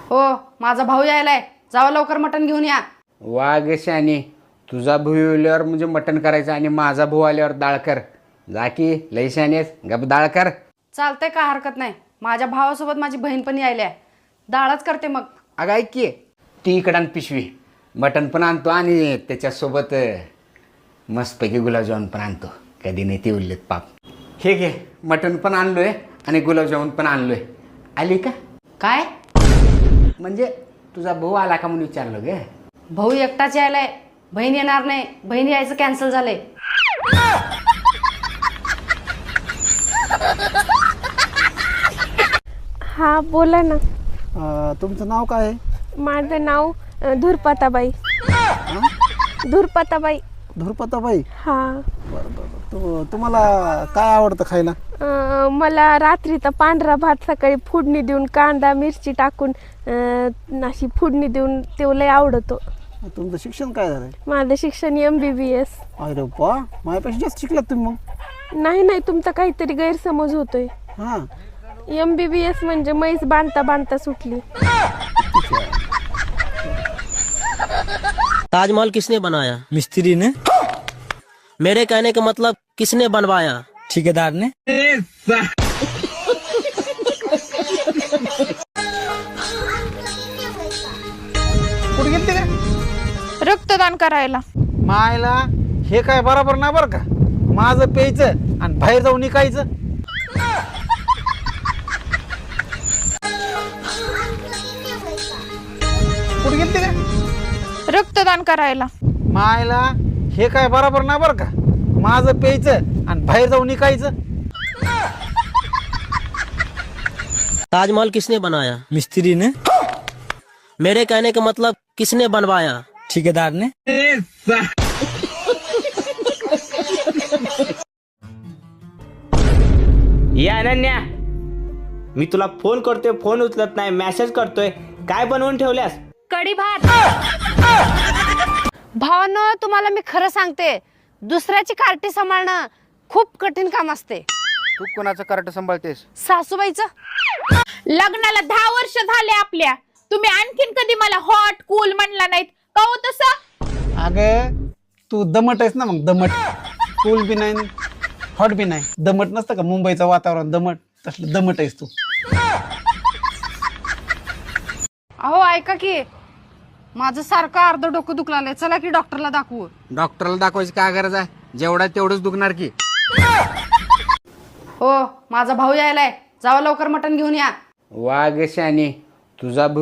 हो, माझा भाऊ यायलाय, जावा लवकर मटण घेऊन या. वाघ शाने, तुझा भाऊ आल्यावर म्हणजे मटण करायचं आणि माझा भाऊ आल्यावर डाळ कर. जा की लय शानेस, गप डाळ कर. चालतंय, काय हरकत नाही. माझ्या भावासोबत माझी बहीण पण यायल्या, डाळच करते मग. अगं ऐक की, ती इकडं पिशवी मटण पण आणतो आणि त्याच्यासोबत मस्तपैकी गुलाबजामुन पण आणतो. कधी नाही ते उरलेत पाप. हे घे, मटण पण आणलोय आणि गुलाबजामुन पण आणलोय. आली का? काय? म्हणजे तुझा भाऊ आला का म्हणून विचारलं ग. भाऊ एकटाच यायलाय, बहीण येणार नाही. बहीण यायचं कॅन्सल झालंय. हा बोला ना. तुमचं नाव काय आहे? माझं नाव धुरपताबाई. धुरपताबाई. धुरपताबाई. हा. बरं बरं. तुम्हाला काय आवडतं खायला? मला रात्रीचा पांढरा भात सकाळी फोडणी देऊन कांदा मिरची टाकून अशी फोडणी देऊन ते लय आवडतो. तुमचं शिक्षण काय झालंय? माझं शिक्षण MBBS. अरे वा, माझ्यापेक्षा जास्त शिकलात तुम्ही मग. नाही तुमचा काहीतरी गैरसमज होतोय. हां. MBBS म्हणजे म्हैस बांधता बांधता सुटली. ताजमहल किसने बनाया? मिस्त्री ने। मेरे कहने का मतलब किसने बनवाया? ठेकेदार ने। कुठे गेलते का? रक्तदान करायला. मायला हे काय बरोबर ना बरं का. माझं प्यायचं आणि बाहेर जाऊन निकायचं. कुठे गेलते का? रक्तदान करायला. मायला हे काय बरोबर ना बरं का. माझं प्यायचं आणि बाहेर जाऊन निकायचं. ताजमहल किसने बनाया? मिस्त्री ने। मेरे कहने का मतलब किसने बनवाया? ठेकेदार ने। या अनन्या, मी तुला फोन करतोय, फोन उचलत नाही, मेसेज करतोय. काय बनवून ठेवल्यास? कढी भात. भावानं, तुम्हाला मी खरं सांगते, दुसऱ्याची कार्टी सांभाळणं खूप कठीण काम असते. तू कोणाचं कार्ट सांभाळतेस? सासूबाईचं. लग्नाला 10 वर्ष झाले आपल्या. तुम्ही आणखीन कधी मला हॉट कूल म्हणला नाहीत का हो तसं? अगं तू दमट आहेस ना, मग दमट. कूल बी नाही, हॉट बी नाही. दमट नसतं का मुंबईचं वातावरण दमट, तसलं दमट आहेस तू. अहो ऐका की, माझं सारखं अर्ध डोकं दुखलाय. चला की डॉक्टरला दाखवू. डॉक्टरला दाखवायची काय गरज आहे? जेवढा तेवढंच दुखणार की. हो, माझा भाऊ यायलाय, जावा लवकर मटण घेऊन या. वाघ शाने, तुझा भाऊ